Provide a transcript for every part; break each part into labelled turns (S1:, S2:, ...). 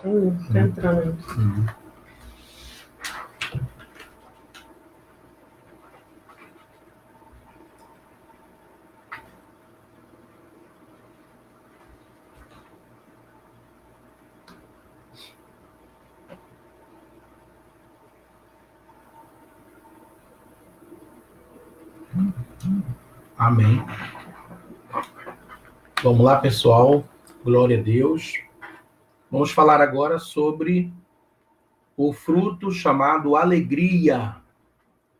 S1: Tá entrando.
S2: Amém. Vamos lá, pessoal. Glória a Deus. Vamos falar agora sobre o fruto chamado alegria.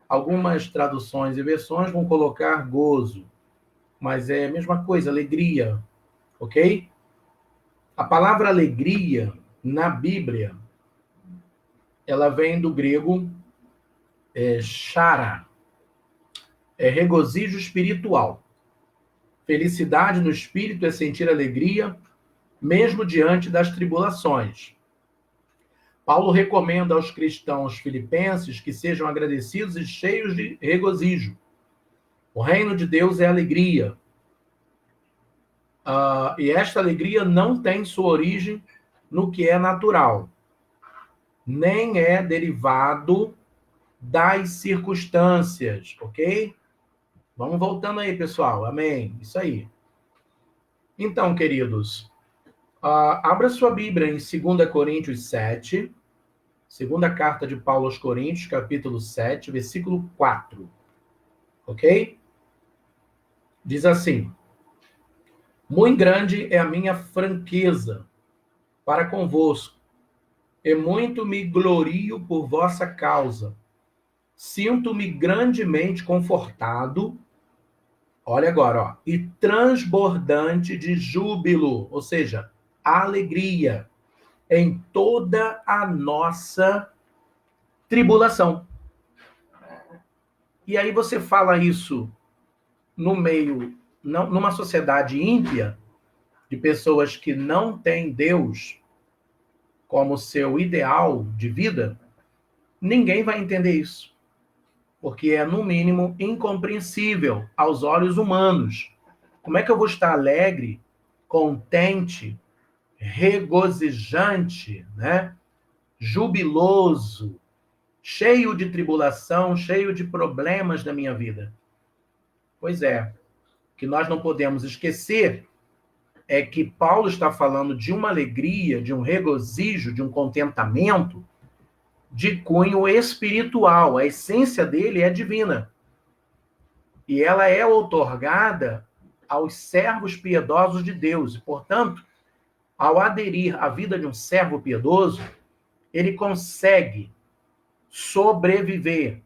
S2: Algumas traduções e versões vão colocar gozo, mas é a mesma coisa, alegria, ok? A palavra alegria, na Bíblia, ela vem do grego chara, é regozijo espiritual. Felicidade no espírito é sentir alegria, mesmo diante das tribulações. Paulo recomenda aos cristãos filipenses que sejam agradecidos e cheios de regozijo. O reino de Deus é alegria. E esta alegria não tem sua origem no que é natural, nem é derivado das circunstâncias, ok? Vamos voltando aí, pessoal. Amém. Isso aí. Então, queridos, abra sua Bíblia em 2 Coríntios 7, segunda carta de Paulo aos Coríntios, capítulo 7, versículo 4. Ok? Diz assim: muito grande é a minha franqueza para convosco, e muito me glorio por vossa causa. Sinto-me grandemente confortado, olha agora, ó, e transbordante de júbilo, ou seja, alegria, em toda a nossa tribulação. E aí você fala isso no meio, numa sociedade ímpia, de pessoas que não têm Deus como seu ideal de vida, ninguém vai entender isso. Porque é, no mínimo, incompreensível aos olhos humanos. Como é que eu vou estar alegre, contente, regozijante, né? Jubiloso, cheio de tribulação, cheio de problemas da minha vida? Pois é, o que nós não podemos esquecer é que Paulo está falando de uma alegria, de um regozijo, de um contentamento de cunho espiritual. A essência dele é divina. E ela é outorgada aos servos piedosos de Deus. E, portanto, ao aderir à vida de um servo piedoso, ele consegue sobreviver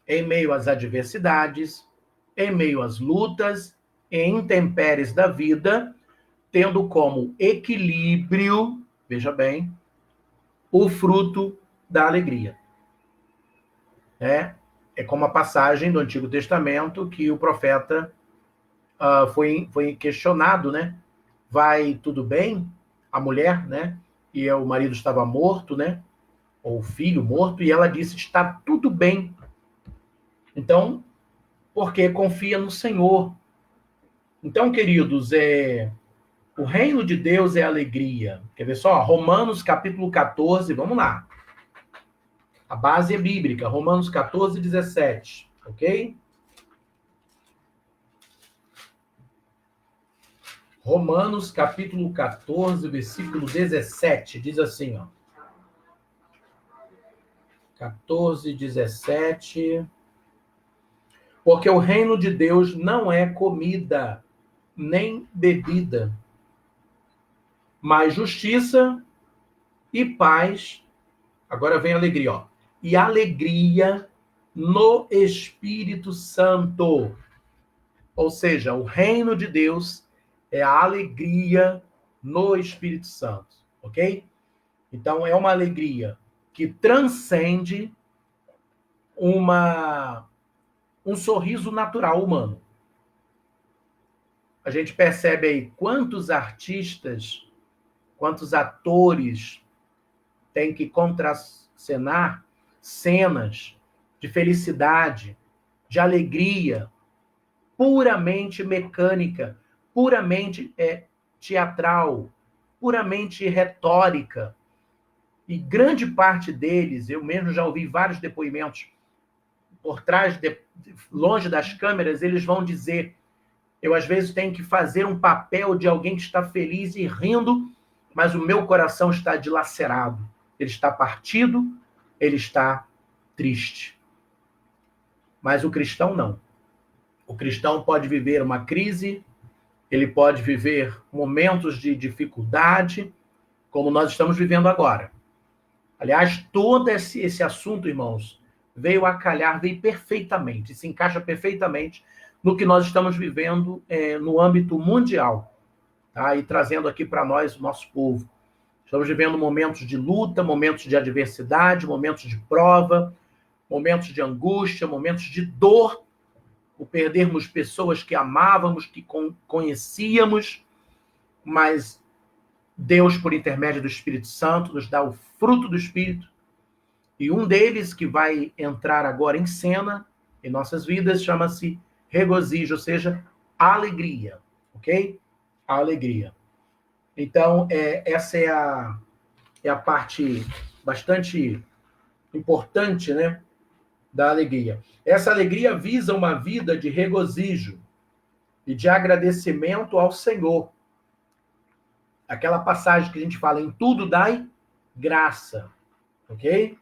S2: em meio às adversidades, em meio às lutas e intempéries da vida, tendo como equilíbrio, veja bem, o fruto da alegria. É como a passagem do Antigo Testamento que o profeta foi questionado, né? Vai tudo bem? A mulher, né? E o marido estava morto, né? Ou o filho morto, e ela disse, está tudo bem. Então, porque confia no Senhor. Então, queridos, o reino de Deus é alegria. Quer ver só? Romanos capítulo 14, vamos lá. A base é bíblica, Romanos 14, 17, ok? Romanos capítulo 14, versículo 17, diz assim, ó. 14, 17. Porque o reino de Deus não é comida, nem bebida, mas justiça e paz. Agora vem a alegria, ó. E alegria no Espírito Santo. Ou seja, o reino de Deus é a alegria no Espírito Santo, ok? Então, é uma alegria que transcende um sorriso natural humano. A gente percebe aí quantos artistas, quantos atores têm que contracenar cenas de felicidade, de alegria, puramente mecânica, puramente teatral, puramente retórica, E grande parte deles, eu mesmo já ouvi vários depoimentos por trás, longe das câmeras, eles vão dizer: eu às vezes tenho que fazer um papel de alguém que está feliz e rindo, mas o meu coração está dilacerado. Ele está partido, ele está triste. Mas o cristão não. O cristão pode viver uma crise, ele pode viver momentos de dificuldade, como nós estamos vivendo agora. Aliás, todo esse assunto, irmãos, veio a calhar, veio perfeitamente, se encaixa perfeitamente no que nós estamos vivendo no âmbito mundial, tá? E trazendo aqui para nós, o nosso povo. Estamos vivendo momentos de luta, momentos de adversidade, momentos de prova, momentos de angústia, momentos de dor, por perdermos pessoas que amávamos, que conhecíamos, mas Deus, por intermédio do Espírito Santo, nos dá o fruto do Espírito, e um deles que vai entrar agora em cena em nossas vidas chama-se regozijo, ou seja, alegria, ok? A alegria. Então, essa é a parte bastante importante, né, da alegria. Essa alegria visa uma vida de regozijo e de agradecimento ao Senhor. Aquela passagem que a gente fala, em tudo dai graça, ok?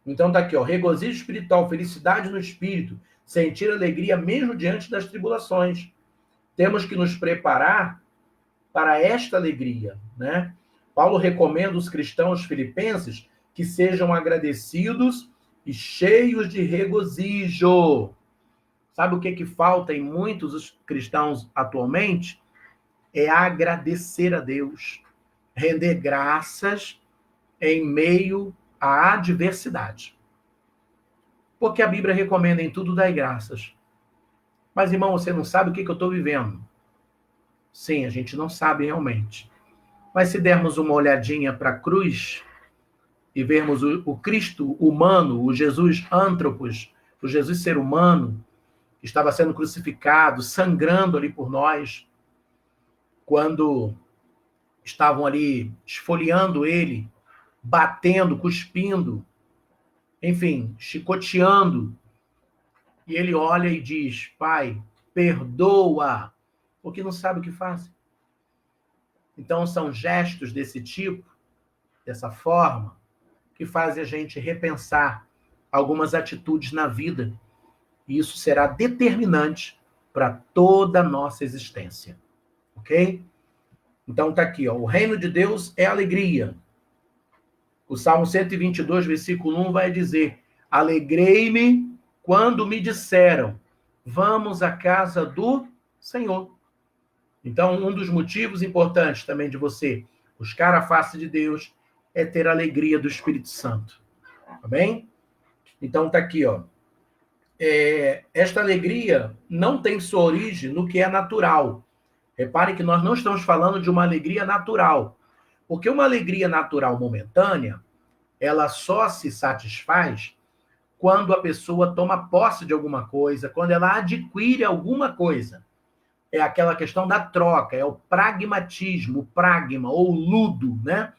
S2: Então tá aqui, ó, regozijo espiritual, felicidade no espírito, sentir alegria mesmo diante das tribulações. Temos que nos preparar para esta alegria, né? Paulo recomenda aos cristãos filipenses que sejam agradecidos e cheios de regozijo. Sabe o que falta em muitos cristãos atualmente? É agradecer a Deus, render graças em meio à adversidade. Porque a Bíblia recomenda em tudo dar graças. Mas, irmão, você não sabe o que eu estou vivendo. Sim, a gente não sabe realmente. Mas se dermos uma olhadinha para a cruz e vermos o Cristo humano, o Jesus antropos, o Jesus ser humano, que estava sendo crucificado, sangrando ali por nós, quando estavam ali esfoliando ele, batendo, cuspindo, enfim, chicoteando, e ele olha e diz: Pai, perdoa, porque não sabe o que fazem. Então, são gestos desse tipo, dessa forma, que fazem a gente repensar algumas atitudes na vida. E isso será determinante para toda a nossa existência. Ok? Então, tá aqui, ó, o reino de Deus é alegria. O Salmo 122, versículo 1 vai dizer: alegrei-me quando me disseram, vamos à casa do Senhor. Então, um dos motivos importantes também de você buscar a face de Deus é ter a alegria do Espírito Santo. Tá bem? Então, tá aqui, ó. Esta alegria não tem sua origem no que é natural. Repare que nós não estamos falando de uma alegria natural. Porque uma alegria natural momentânea, ela só se satisfaz quando a pessoa toma posse de alguma coisa, quando ela adquire alguma coisa. É aquela questão da troca, é o pragmatismo, o pragma, ou ludo, né?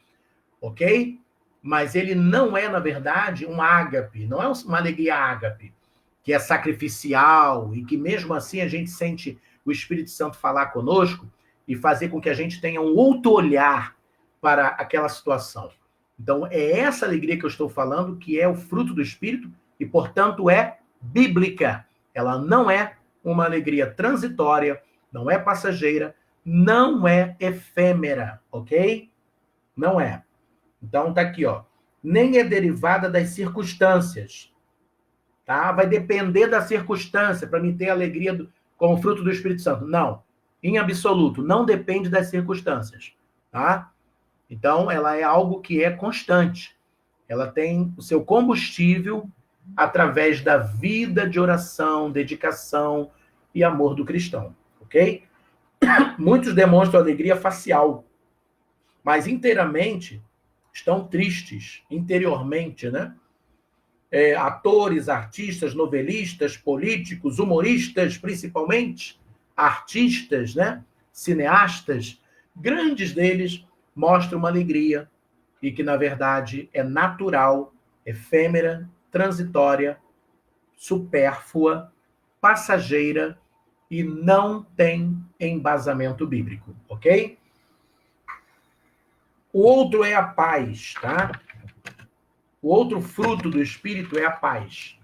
S2: Ok? Mas ele não é, na verdade, um ágape, não é uma alegria ágape, que é sacrificial e que mesmo assim a gente sente o Espírito Santo falar conosco e fazer com que a gente tenha um outro olhar para aquela situação. Então, é essa alegria que eu estou falando, que é o fruto do Espírito e, portanto, é bíblica. Ela não é uma alegria transitória, não é passageira, não é efêmera, ok? Não é. Então, tá aqui, ó. Nem é derivada das circunstâncias, tá? Vai depender da circunstância para me ter alegria como fruto do Espírito Santo. Não. Em absoluto, não depende das circunstâncias, tá? Então, ela é algo que é constante. Ela tem o seu combustível através da vida de oração, dedicação e amor do cristão, ok? Muitos demonstram alegria facial, mas inteiramente estão tristes, interiormente, né? Atores, artistas, novelistas, políticos, humoristas, principalmente, artistas, né? Cineastas, grandes deles mostram uma alegria e que, na verdade, é natural, efêmera, transitória, supérflua, passageira e não tem embasamento bíblico, ok? O outro é a paz, tá? O outro fruto do Espírito é a paz.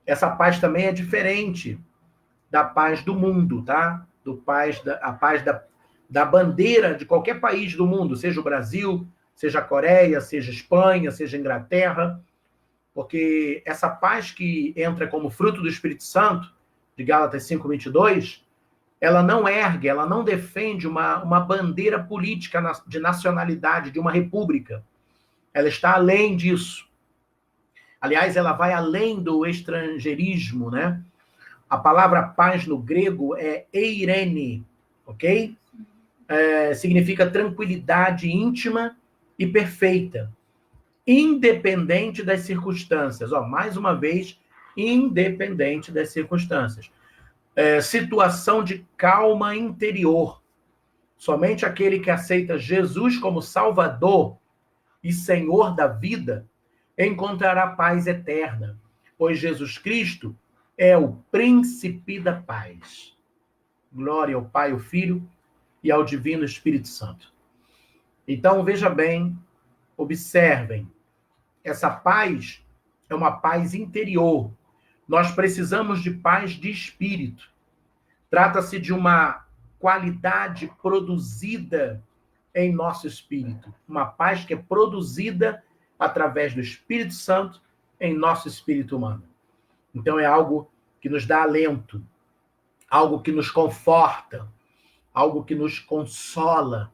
S2: Essa paz também é diferente da paz do mundo, tá? A paz da bandeira de qualquer país do mundo, seja o Brasil, seja a Coreia, seja a Espanha, seja a Inglaterra, porque essa paz que entra como fruto do Espírito Santo, de Gálatas 5:22, ela não ergue, ela não defende uma bandeira política de nacionalidade, de uma república. Ela está além disso. Aliás, ela vai além do estrangeirismo, né? A palavra paz no grego é eirene, ok? Significa tranquilidade íntima e perfeita, independente das circunstâncias. Mais uma vez, independente das circunstâncias. Situação de calma interior. Somente aquele que aceita Jesus como Salvador e Senhor da vida encontrará paz eterna, pois Jesus Cristo é o príncipe da paz. Glória ao Pai, ao Filho e ao Divino Espírito Santo. Então, veja bem, observem, essa paz é uma paz interior. Nós precisamos de paz de espírito. Trata-se de uma qualidade produzida em nosso espírito. Uma paz que é produzida através do Espírito Santo em nosso espírito humano. Então é algo que nos dá alento, algo que nos conforta, algo que nos consola,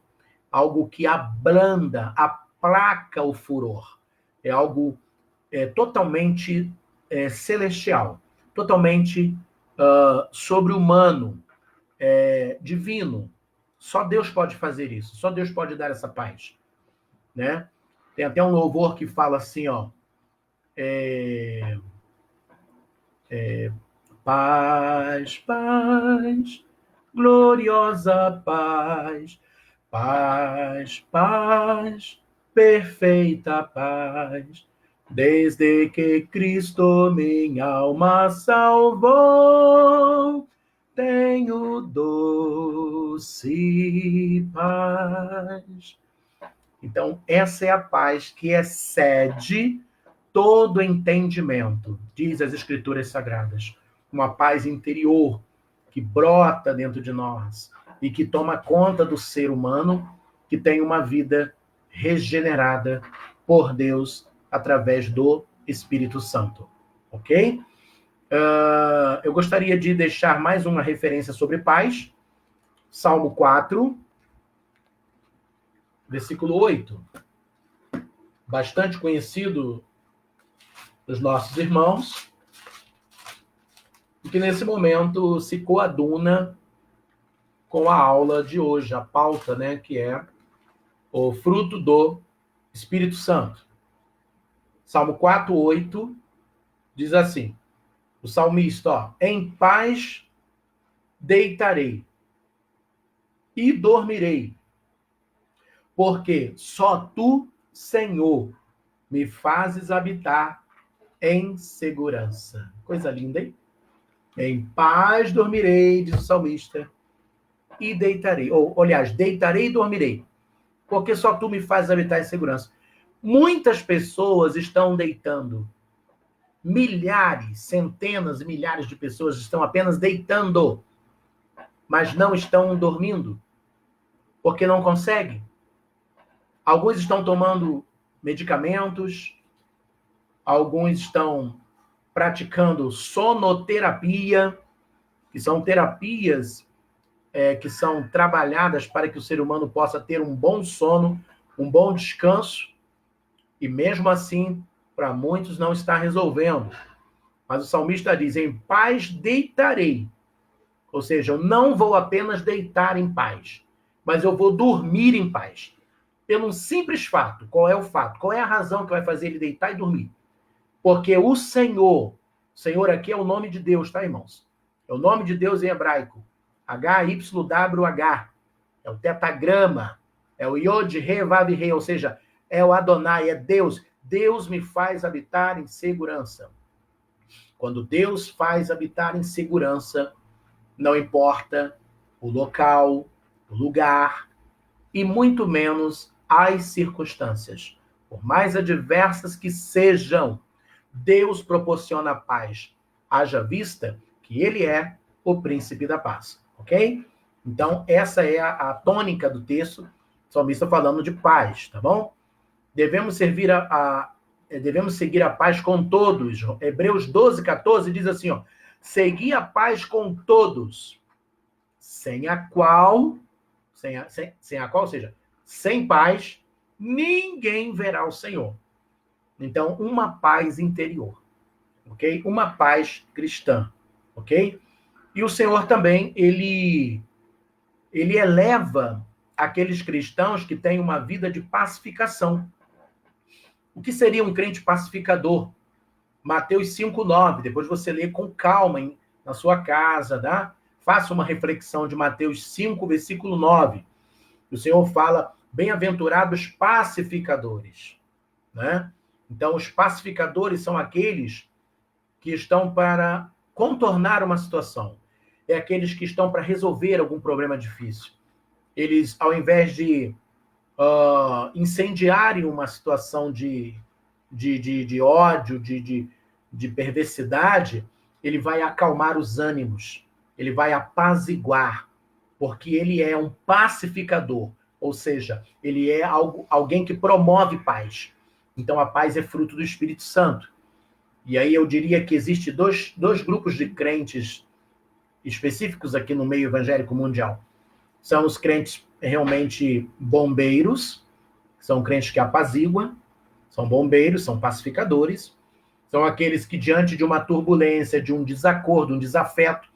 S2: algo que abranda, aplaca o furor. É algo totalmente celestial, totalmente sobre-humano, divino. Só Deus pode fazer isso, só Deus pode dar essa paz, né? Tem até um louvor que fala assim, ó, paz, paz, gloriosa paz, paz, paz, perfeita paz, desde que Cristo minha alma salvou, tenho doce paz. Então, essa é a paz que excede todo entendimento, diz as Escrituras Sagradas. Uma paz interior que brota dentro de nós e que toma conta do ser humano que tem uma vida regenerada por Deus através do Espírito Santo. Ok? Eu gostaria de deixar mais uma referência sobre paz. Salmo 4, versículo 8. Bastante conhecido dos nossos irmãos, e que nesse momento se coaduna com a aula de hoje, a pauta, né, que é o fruto do Espírito Santo. Salmo 4:8 diz assim, o salmista, em paz deitarei e dormirei, porque só tu, Senhor, me fazes habitar em segurança. Coisa linda, hein? Em paz dormirei, diz o salmista, e deitarei. Aliás, deitarei e dormirei, porque só tu me fazes habitar em segurança. Muitas pessoas estão deitando. Milhares, centenas e milhares de pessoas estão apenas deitando, mas não estão dormindo, porque não conseguem. Alguns estão tomando medicamentos, alguns estão praticando sonoterapia, que são terapias que são trabalhadas para que o ser humano possa ter um bom sono, um bom descanso, e mesmo assim, para muitos não está resolvendo. Mas o salmista diz, em paz deitarei. Ou seja, eu não vou apenas deitar em paz, mas eu vou dormir em paz. Pelo um simples fato. Qual é o fato? Qual é a razão que vai fazer ele deitar e dormir? Porque o Senhor aqui é o nome de Deus, tá, irmãos? É o nome de Deus em hebraico. HYWH. É o tetagrama. É o Yod, Re, Vav, Re. Ou seja, É o Adonai, é Deus. Deus me faz habitar em segurança. Quando Deus faz habitar em segurança, não importa o local, o lugar, e muito menos as circunstâncias. Por mais adversas que sejam, Deus proporciona paz. Haja vista que ele é o príncipe da paz, ok? Então, essa é a tônica do texto, o salmista falando de paz, tá bom? Devemos seguir a paz com todos. Hebreus 12, 14 diz assim, ó, segui a paz com todos, sem a qual, ou seja, sem paz, ninguém verá o Senhor. Então, uma paz interior, ok? Uma paz cristã, ok? E o Senhor também, ele eleva aqueles cristãos que têm uma vida de pacificação. O que seria um crente pacificador? Mateus 5:9. Depois você lê com calma na sua casa, tá? Faça uma reflexão de Mateus 5, versículo 9. O Senhor fala, bem-aventurados pacificadores, né? Então, os pacificadores são aqueles que estão para contornar uma situação. É aqueles que estão para resolver algum problema difícil. Eles, ao invés de incendiarem uma situação de ódio, de perversidade, ele vai acalmar os ânimos, ele vai apaziguar, porque ele é um pacificador, ou seja, ele é alguém que promove paz. Então, a paz é fruto do Espírito Santo. E aí eu diria que existe dois grupos de crentes específicos aqui no meio evangélico mundial. São os crentes realmente bombeiros, são crentes que apaziguam, são bombeiros, são pacificadores, são aqueles que, diante de uma turbulência, de um desacordo, um desafeto,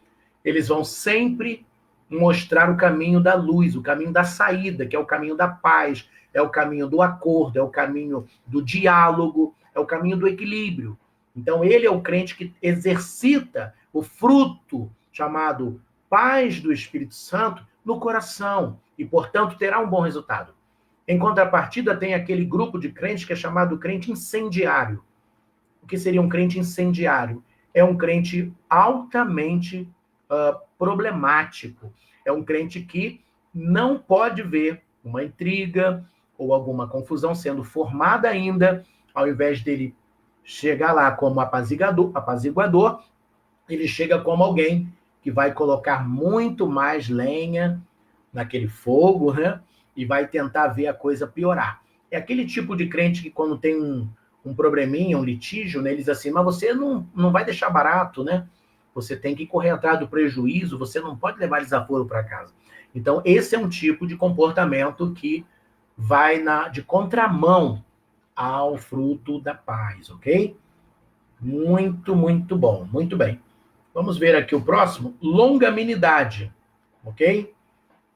S2: eles vão sempre mostrar o caminho da luz, o caminho da saída, que é o caminho da paz, é o caminho do acordo, é o caminho do diálogo, é o caminho do equilíbrio. Então, ele é o crente que exercita o fruto chamado paz do Espírito Santo no coração e, portanto, terá um bom resultado. Em contrapartida, tem aquele grupo de crentes que é chamado crente incendiário. O que seria um crente incendiário? É um crente altamente problemático. É um crente que não pode ver uma intriga ou alguma confusão sendo formada ainda, ao invés dele chegar lá como apaziguador, ele chega como alguém que vai colocar muito mais lenha naquele fogo, né? E vai tentar ver a coisa piorar. É aquele tipo de crente que quando tem um probleminha, um litígio, né, ele diz assim, mas você não vai deixar barato, né? Você tem que correr atrás do prejuízo, você não pode levar desaforo para casa. Então, esse é um tipo de comportamento que vai de contramão ao fruto da paz, ok? Muito, muito bom. Muito bem. Vamos ver aqui o próximo. Longanimidade, ok?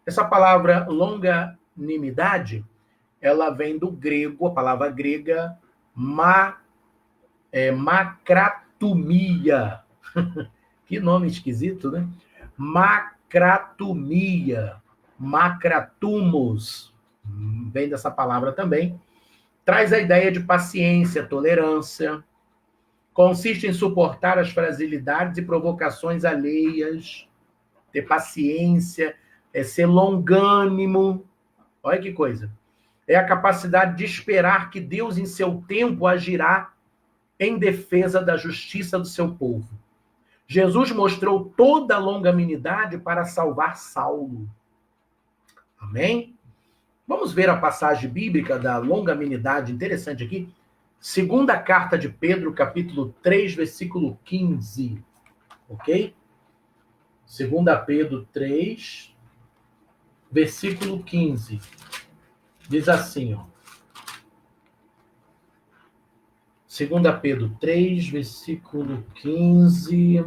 S2: Essa palavra longanimidade, ela vem do grego, a palavra grega macratumia. Que nome esquisito, né? Macratumia, macratumos, vem dessa palavra também. Traz a ideia de paciência, tolerância. Consiste em suportar as fragilidades e provocações alheias, ter paciência, ser longânimo. Olha que coisa. É a capacidade de esperar que Deus, em seu tempo, agirá em defesa da justiça do seu povo. Jesus mostrou toda a longanimidade para salvar Saulo. Amém? Vamos ver a passagem bíblica da longanimidade, interessante aqui. Segunda carta de Pedro, capítulo 3, versículo 15. Ok? Segunda Pedro 3, versículo 15. Diz assim, ó. Segunda Pedro 3, versículo 15.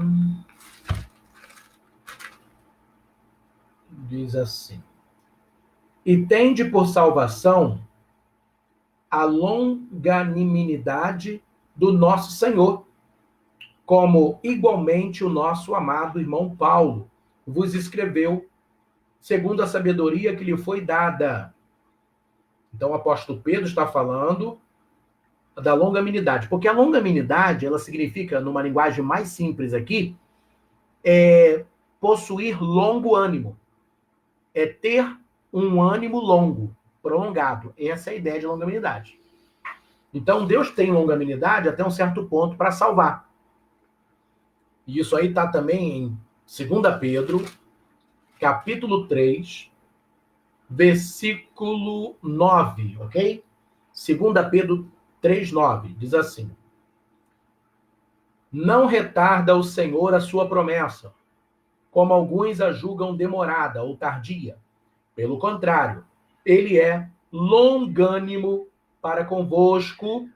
S2: Diz assim. E tende por salvação a longanimidade do nosso Senhor, como igualmente o nosso amado irmão Paulo vos escreveu, segundo a sabedoria que lhe foi dada. Então, o apóstolo Pedro está falando da longanimidade, porque a longanimidade, ela significa, numa linguagem mais simples aqui, possuir longo ânimo, é ter um ânimo longo, prolongado. Essa é a ideia de longanimidade. Então, Deus tem longanimidade até um certo ponto para salvar. E isso aí está também em 2 Pedro, capítulo 3, versículo 9, ok? 2 Pedro 3:9, diz assim: Não retarda o Senhor a sua promessa, como alguns a julgam demorada ou tardia. Pelo contrário, ele é longânimo para convosco,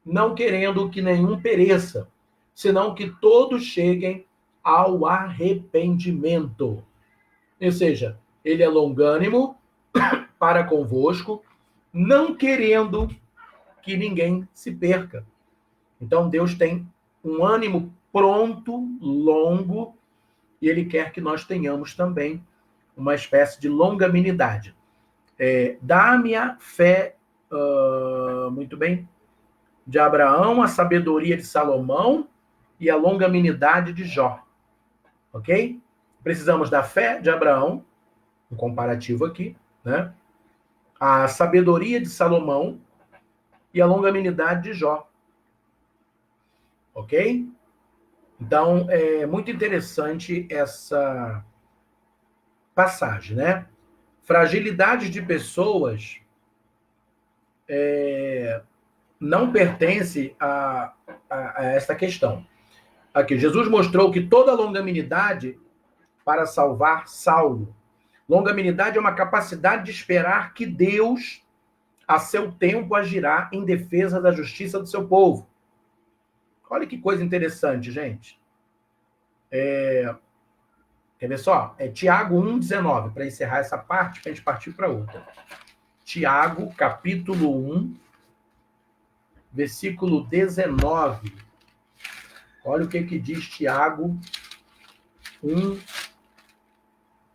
S2: não querendo que nenhum pereça, senão que todos cheguem ao arrependimento. Ou seja, ele é longânimo para convosco, não querendo que ninguém se perca. Então, Deus tem um ânimo pronto, longo, e ele quer que nós tenhamos também uma espécie de longanimidade. Dá-me a fé, muito bem, de Abraão, a sabedoria de Salomão e a longanimidade de Jó. Ok? Precisamos da fé de Abraão, um comparativo aqui, né? A sabedoria de Salomão e a longanimidade de Jó. Ok? Então, é muito interessante essa passagem, né? Fragilidade de pessoas não pertence a essa questão. Aqui, Jesus mostrou que toda longanimidade para salvar Saulo. Longanimidade é uma capacidade de esperar que Deus, a seu tempo, agirá em defesa da justiça do seu povo. Olha que coisa interessante, gente. Quer ver só? É Tiago 1,19, para encerrar essa parte, para a gente partir para outra. Tiago, capítulo 1, versículo 19. Olha o que diz Tiago 1,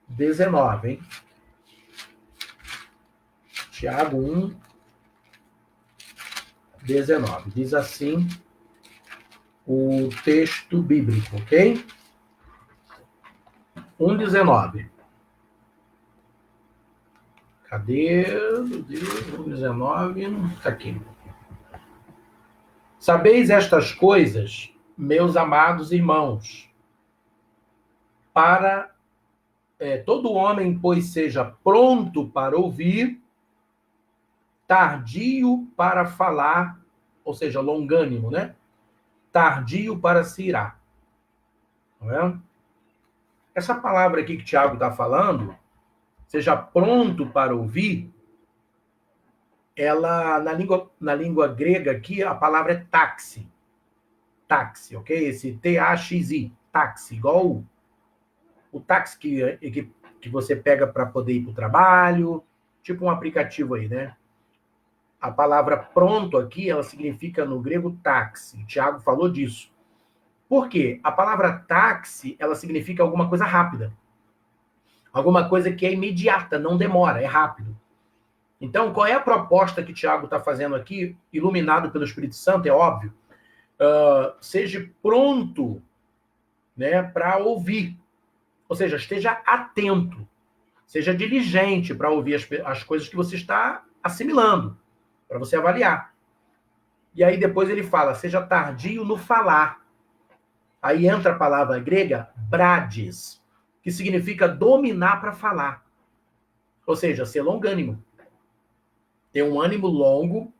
S2: 19, hein? Tiago 1, 19. Diz assim o texto bíblico, ok? 1,19. Cadê? Meu Deus, 1,19. Está aqui. Sabeis estas coisas, meus amados irmãos, para todo homem, pois, seja pronto para ouvir, tardio para falar, ou seja, longânimo, né? Tardio para se irar. Não é? Essa palavra aqui que Tiago está falando, seja pronto para ouvir, ela, na língua grega aqui, a palavra é táxi. Táxi, ok? Esse T-A-X-I, táxi, igual o táxi que você pega para poder ir para o trabalho, tipo um aplicativo aí, né? A palavra pronto aqui, ela significa no grego táxi. O Tiago falou disso. Por quê? A palavra táxi, ela significa alguma coisa rápida. Alguma coisa que é imediata, não demora, é rápido. Então, qual é a proposta que Tiago está fazendo aqui, iluminado pelo Espírito Santo, é óbvio? Seja pronto, né, para ouvir. Ou seja, esteja atento. Seja diligente para ouvir as coisas que você está assimilando, para você avaliar. E aí depois ele fala, seja tardio no falar. Aí entra a palavra grega, brades, que significa dominar para falar. Ou seja, ser longânimo. Ter um ânimo longo,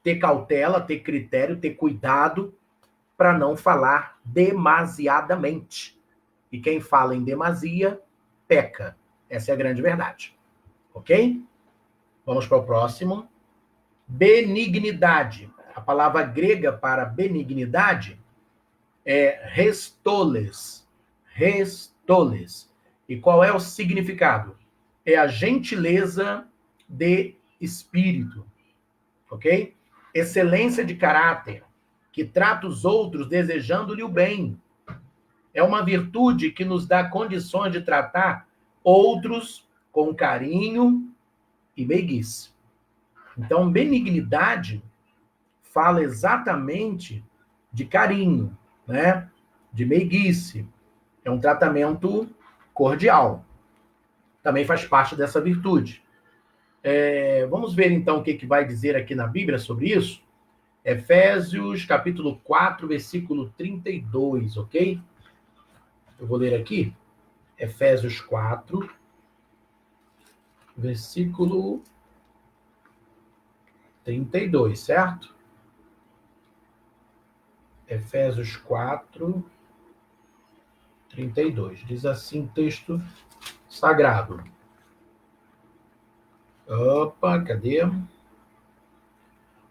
S2: ter cautela, ter critério, ter cuidado para não falar demasiadamente. E quem fala em demasia, peca. Essa é a grande verdade. Ok? Vamos para o próximo. Benignidade. A palavra grega para benignidade é restoles. Restoles. E qual é o significado? É a gentileza de espírito. Ok? Excelência de caráter, que trata os outros desejando-lhe o bem. É uma virtude que nos dá condições de tratar outros com carinho e meiguice. Então, benignidade fala exatamente de carinho, né? De meiguice. É um tratamento cordial. Também faz parte dessa virtude. Vamos ver, então, o que vai dizer aqui na Bíblia sobre isso? Efésios, capítulo 4, versículo 32, ok? Eu vou ler aqui. Efésios 4, versículo 32, certo? Efésios 4, 32. Diz assim o texto sagrado. Opa, cadê?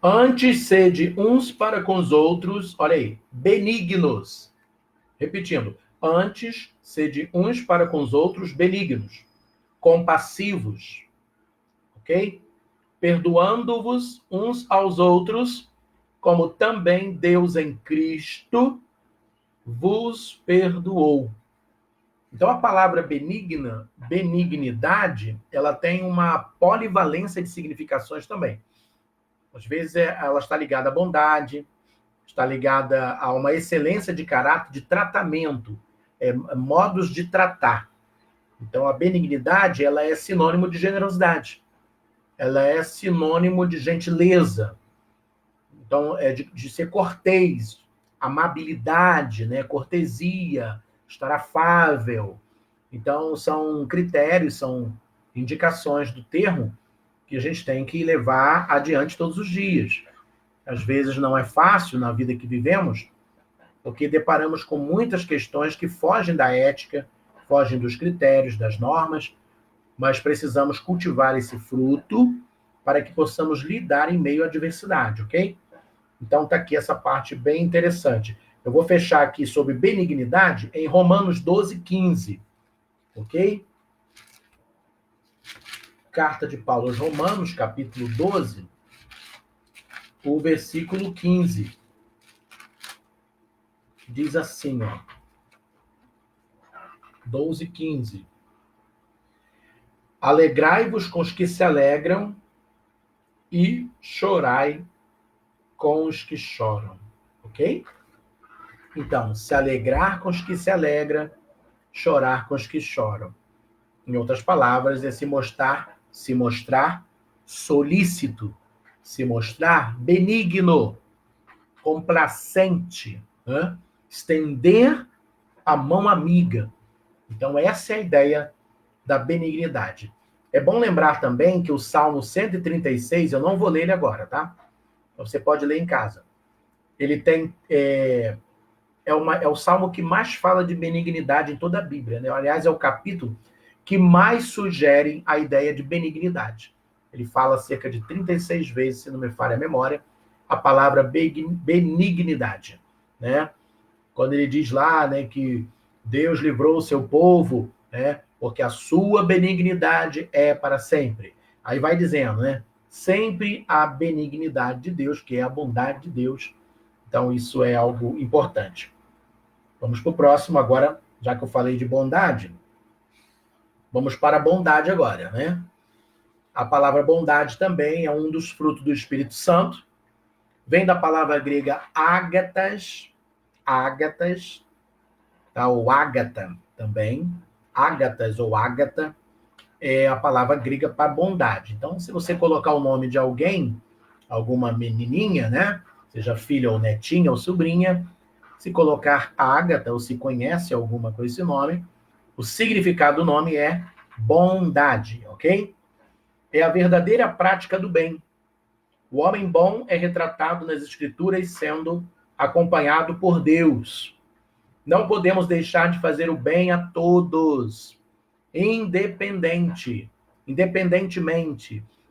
S2: Antes sede uns para com os outros, olha aí, benignos. Repetindo, antes sede uns para com os outros benignos, compassivos, ok? Perdoando-vos uns aos outros, como também Deus em Cristo vos perdoou. Então, a palavra benignidade, ela tem uma polivalência de significações também. Às vezes, ela está ligada à bondade, está ligada a uma excelência de caráter, de tratamento, modos de tratar. Então, a benignidade, ela é sinônimo de generosidade. Ela é sinônimo de gentileza. Então, de ser cortês, amabilidade, né? Cortesia, estar afável. Então, são critérios, são indicações do termo que a gente tem que levar adiante todos os dias. Às vezes não é fácil na vida que vivemos, porque deparamos com muitas questões que fogem da ética, fogem dos critérios, das normas, mas precisamos cultivar esse fruto para que possamos lidar em meio à adversidade, ok? Então está aqui essa parte bem interessante. Eu vou fechar aqui sobre benignidade em Romanos 12, 15, ok? Carta de Paulo aos Romanos, capítulo 12, o versículo 15. Diz assim, ó. 12, 15. Alegrai-vos com os que se alegram e chorai com os que choram, ok? Então, se alegrar com os que se alegram, chorar com os que choram. Em outras palavras, é se mostrar solícito, se mostrar benigno, complacente, né? Estender a mão amiga. Então, essa é a ideia da benignidade. É bom lembrar também que o Salmo 136, eu não vou ler ele agora, tá? Você pode ler em casa. Ele tem... É o salmo que mais fala de benignidade em toda a Bíblia, né? Aliás, é o capítulo que mais sugere a ideia de benignidade. Ele fala cerca de 36 vezes, se não me falha a memória, a palavra benignidade, né? Quando ele diz lá, né, que Deus livrou o seu povo, né, porque a sua benignidade é para sempre. Aí vai dizendo, né, sempre a benignidade de Deus, que é a bondade de Deus. Então, isso é algo importante. Vamos para o próximo agora, já que eu falei de bondade. Vamos para a bondade agora, né? A palavra bondade também é um dos frutos do Espírito Santo. Vem da palavra grega ágatas, tá? Ou ágata também. Ágatas ou ágata é a palavra grega para bondade. Então, se você colocar o nome de alguém, alguma menininha, né? Seja filha ou netinha ou sobrinha, se colocar Ágata ou se conhece alguma com esse nome, o significado do nome é bondade, ok? É a verdadeira prática do bem. O homem bom é retratado nas Escrituras sendo acompanhado por Deus. Não podemos deixar de fazer o bem a todos, independentemente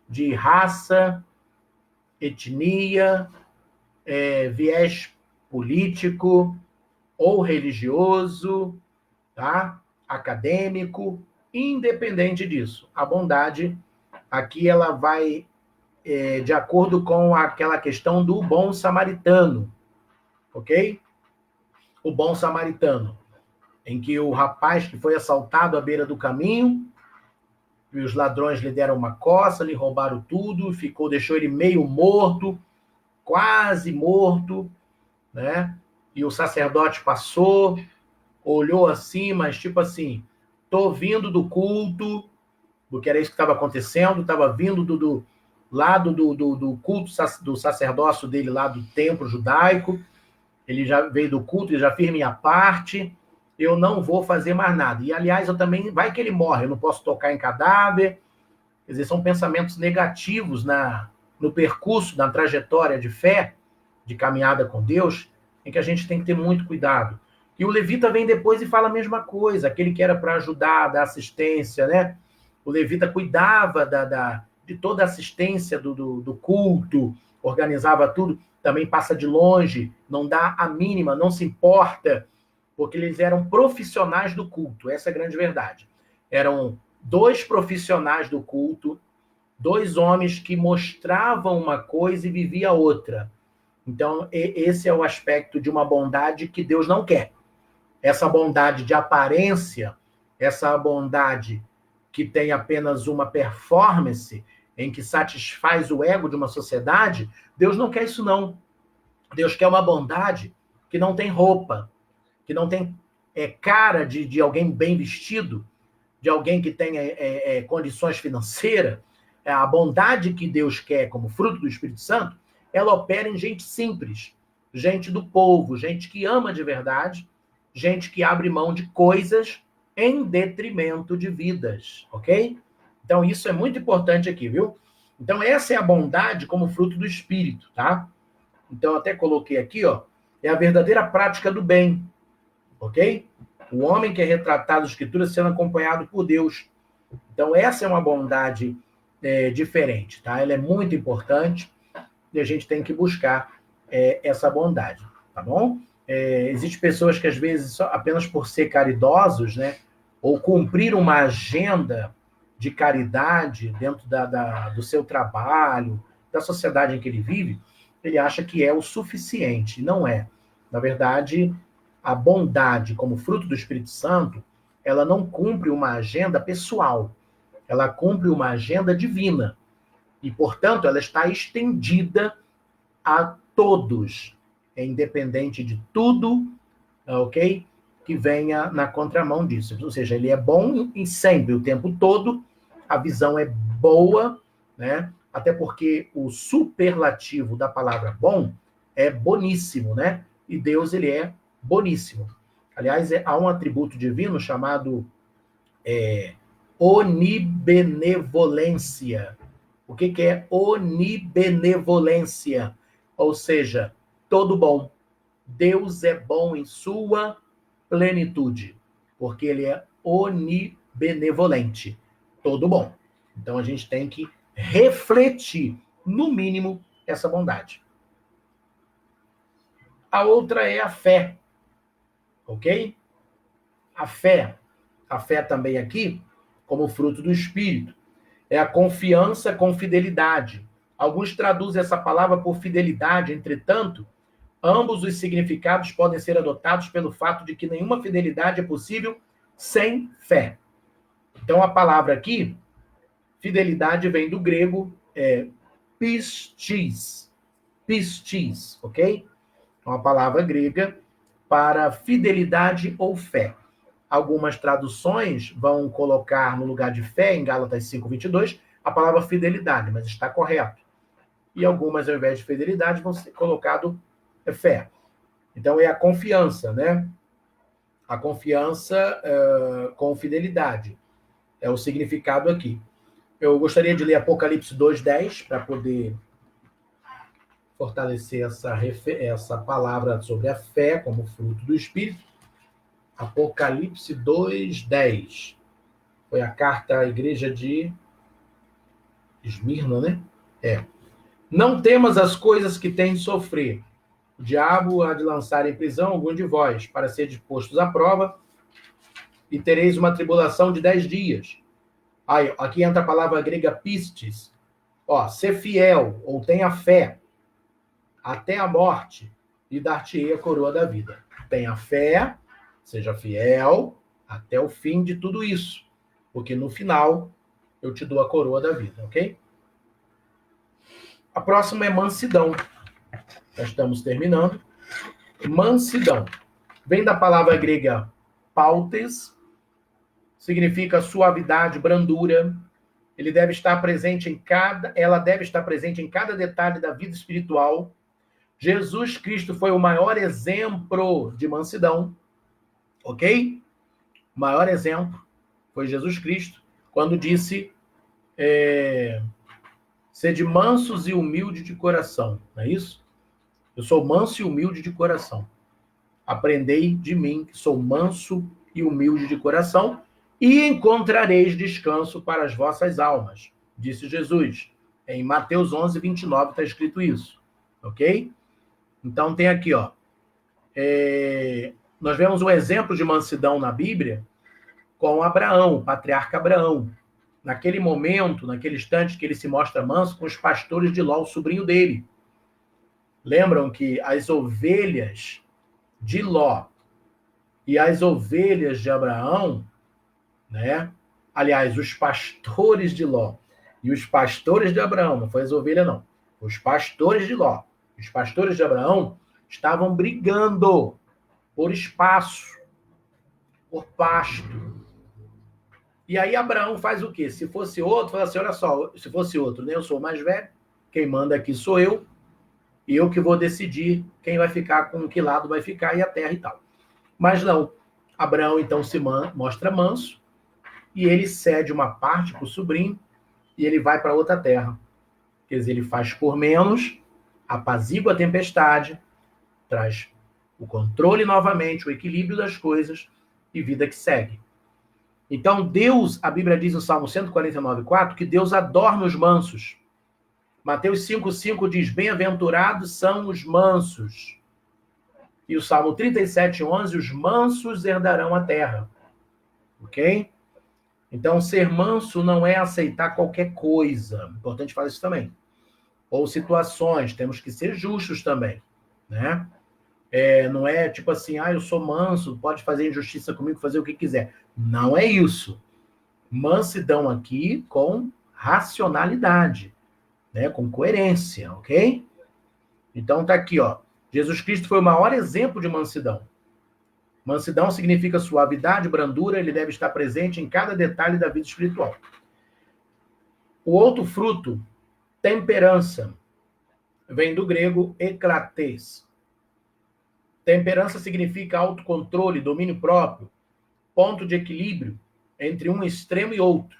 S2: de raça, etnia, viés político ou religioso, tá? Acadêmico, independente disso. A bondade, aqui ela vai de acordo com aquela questão do bom samaritano, ok? O bom samaritano, em que o rapaz que foi assaltado à beira do caminho, e os ladrões lhe deram uma coça, lhe roubaram tudo, deixou ele meio morto, quase morto, né? E o sacerdote passou, olhou assim, mas tipo assim, tô vindo do culto, porque era isso que estava acontecendo, estava vindo do lado do culto do sacerdócio dele lá do templo judaico, ele já veio do culto, ele já fez minha parte, eu não vou fazer mais nada. E, aliás, eu também, vai que ele morre, eu não posso tocar em cadáver. Quer dizer, são pensamentos negativos no percurso, na trajetória de fé, de caminhada com Deus, em que a gente tem que ter muito cuidado. E o levita vem depois e fala a mesma coisa, aquele que era para ajudar, dar assistência, né? O levita cuidava de toda a assistência do culto, organizava tudo, também passa de longe, não dá a mínima, não se importa, porque eles eram profissionais do culto, essa é a grande verdade. Eram dois profissionais do culto, dois homens que mostravam uma coisa e vivia outra. Então, esse é o aspecto de uma bondade que Deus não quer. Essa bondade de aparência, essa bondade que tem apenas uma performance, em que satisfaz o ego de uma sociedade, Deus não quer isso, não. Deus quer uma bondade que não tem roupa, que não tem cara de alguém bem vestido, de alguém que tenha condições financeiras. A bondade que Deus quer como fruto do Espírito Santo, ela opera em gente simples, gente do povo, gente que ama de verdade, gente que abre mão de coisas em detrimento de vidas, ok? Então, isso é muito importante aqui, viu? Então, essa é a bondade como fruto do Espírito, tá? Então, eu até coloquei aqui, ó, é a verdadeira prática do bem, ok? O homem que é retratado nas Escrituras sendo acompanhado por Deus. Então, essa é uma bondade diferente, tá? Ela é muito importante e a gente tem que buscar essa bondade, tá bom? Existem pessoas que, às vezes, só, apenas por ser caridosos, né, ou cumprir uma agenda de caridade dentro do seu trabalho, da sociedade em que ele vive, ele acha que é o suficiente. Não é. Na verdade, a bondade, como fruto do Espírito Santo, ela não cumpre uma agenda pessoal, ela cumpre uma agenda divina. E, portanto, ela está estendida a todos, independente de tudo, ok? Que venha na contramão disso. Ou seja, ele é bom em sempre, o tempo todo, a visão é boa, né? Até porque o superlativo da palavra bom é boníssimo, né? E Deus, ele é boníssimo. Aliás, há um atributo divino chamado onibenevolência. O que é onibenevolência? Ou seja, todo bom. Deus é bom em sua plenitude, porque ele é onibenevolente. Todo bom. Então a gente tem que refletir, no mínimo, essa bondade. A outra é a fé, ok? A fé também aqui, como fruto do Espírito, é a confiança com fidelidade. Alguns traduzem essa palavra por fidelidade, entretanto, ambos os significados podem ser adotados pelo fato de que nenhuma fidelidade é possível sem fé. Então, a palavra aqui, fidelidade, vem do grego pistis. Pistis, ok? É uma palavra grega para fidelidade ou fé. Algumas traduções vão colocar no lugar de fé, em Gálatas 5:22, a palavra fidelidade, mas está correto. E algumas, ao invés de fidelidade, vão ser colocado fé. Então, é a confiança, né? A confiança com fidelidade. É o significado aqui. Eu gostaria de ler Apocalipse 2:10 para poder fortalecer essa palavra sobre a fé como fruto do Espírito. Apocalipse 2:10. Foi a carta à igreja de Esmirna, né? Não temas as coisas que tens de sofrer. O diabo há de lançar em prisão algum de vós, para ser postos à prova, e tereis uma tribulação de 10 dias. Aí, aqui entra a palavra grega pistis. Ser fiel, ou tenha fé, até a morte, e dar-te-ei a coroa da vida. Tenha fé, seja fiel, até o fim de tudo isso. Porque no final, eu te dou a coroa da vida, ok? A próxima é mansidão. Já estamos terminando. Mansidão. Vem da palavra grega pautes, significa suavidade, brandura. Ela deve estar presente em cada detalhe da vida espiritual. Jesus Cristo foi o maior exemplo de mansidão, ok? O maior exemplo foi Jesus Cristo, quando disse, sede mansos e humildes de coração, não é isso? Eu sou manso e humilde de coração. Aprendei de mim, que sou manso e humilde de coração, e encontrareis descanso para as vossas almas, disse Jesus. Em Mateus 11, 29 está escrito isso, ok? Então tem aqui, ó, nós vemos um exemplo de mansidão na Bíblia com Abraão, o patriarca Abraão. Naquele momento, naquele instante que ele se mostra manso com os pastores de Ló, o sobrinho dele. Lembram que as ovelhas de Ló e as ovelhas de Abraão, né? Aliás, os pastores de Ló e os pastores de Abraão, não foi as ovelhas, não. Os pastores de Ló, os pastores de Abraão estavam brigando por espaço, por pasto. E aí Abraão faz o quê? Se fosse outro, fala assim, olha só, se fosse outro, né? Eu sou o mais velho, quem manda aqui sou eu, e eu que vou decidir quem vai ficar, com que lado vai ficar, e a terra e tal. Mas não, Abraão então se mostra manso, e ele cede uma parte para o sobrinho, e ele vai para outra terra. Quer dizer, ele faz por menos, apazigua a tempestade, traz o controle novamente, o equilíbrio das coisas, e vida que segue. Então, Deus, a Bíblia diz no Salmo 149,4, que Deus adorna os mansos. Mateus 5,5 diz, bem-aventurados são os mansos. E o Salmo 37,11, os mansos herdarão a terra. Ok? Então, ser manso não é aceitar qualquer coisa. Importante falar isso também. Ou situações, temos que ser justos também, né? Não é tipo assim, eu sou manso, pode fazer injustiça comigo, fazer o que quiser. Não é isso. Mansidão aqui com racionalidade, né? Com coerência, ok? Então tá aqui, ó. Jesus Cristo foi o maior exemplo de mansidão. Mansidão significa suavidade, brandura, ele deve estar presente em cada detalhe da vida espiritual. O outro fruto, temperança, vem do grego ekrates. Temperança significa autocontrole, domínio próprio, ponto de equilíbrio entre um extremo e outro.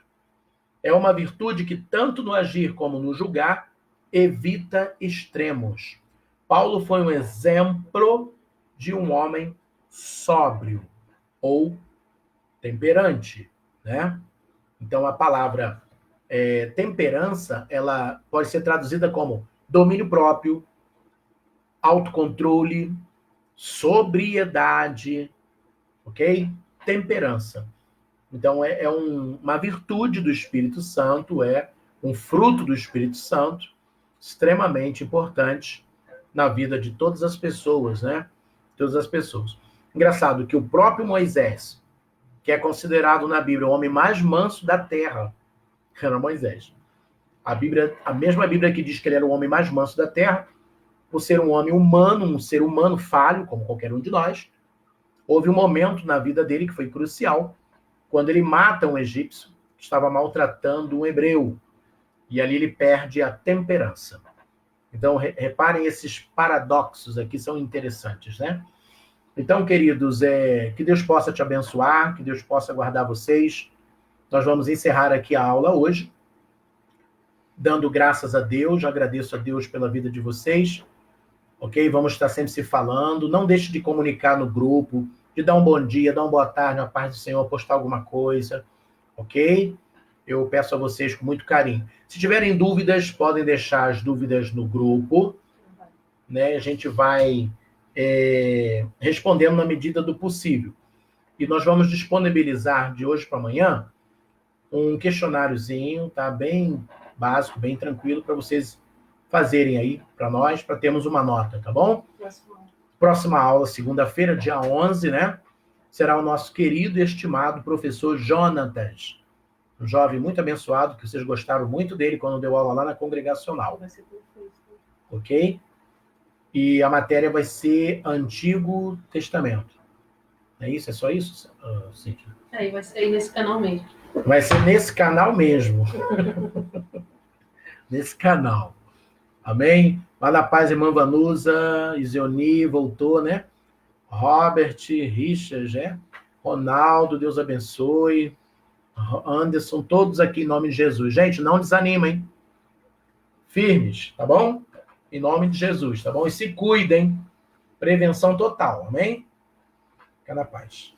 S2: É uma virtude que, tanto no agir como no julgar, evita extremos. Paulo foi um exemplo de um homem sóbrio ou temperante, né? Então, a palavra temperança, ela pode ser traduzida como domínio próprio, autocontrole, sobriedade, ok? Temperança. Então, uma virtude do Espírito Santo, é um fruto do Espírito Santo, extremamente importante na vida de todas as pessoas, né? Todas as pessoas. Engraçado que o próprio Moisés, que é considerado na Bíblia o homem mais manso da terra, era Moisés. A mesma Bíblia que diz que ele era o homem mais manso da terra, por ser um homem humano, um ser humano falho, como qualquer um de nós, houve um momento na vida dele que foi crucial, quando ele mata um egípcio que estava maltratando um hebreu. E ali ele perde a temperança. Então, reparem, esses paradoxos aqui são interessantes, né? Então, queridos, que Deus possa te abençoar, que Deus possa guardar vocês. Nós vamos encerrar aqui a aula hoje, dando graças a Deus. Agradeço a Deus pela vida de vocês. Ok? Vamos estar sempre se falando. Não deixe de comunicar no grupo, de dar um bom dia, dar uma boa tarde, uma paz do Senhor, postar alguma coisa. Ok? Eu peço a vocês com muito carinho. Se tiverem dúvidas, podem deixar as dúvidas no grupo, né? A gente vai respondendo na medida do possível. E nós vamos disponibilizar de hoje para amanhã um questionáriozinho, tá? Bem básico, bem tranquilo, para vocês fazerem aí para nós, para termos uma nota, tá bom? Próxima aula, segunda-feira, dia 11, né? Será o nosso querido e estimado professor Jonatas. Um jovem muito abençoado, que vocês gostaram muito dele quando deu aula lá na Congregacional.
S1: Vai ser perfeito.
S2: Ok? E a matéria vai ser Antigo Testamento. É isso? É só isso, Cíntia?
S1: Aí vai ser aí nesse canal mesmo.
S2: Vai ser nesse canal mesmo. Nesse canal. Amém? Lá na paz, irmã Vanusa, Isioni, voltou, né? Robert, Richard, Ronaldo, Deus abençoe. Anderson, todos aqui em nome de Jesus. Gente, não desanimem. Firmes, tá bom? Em nome de Jesus, tá bom? E se cuidem. Prevenção total, amém? Fica na paz.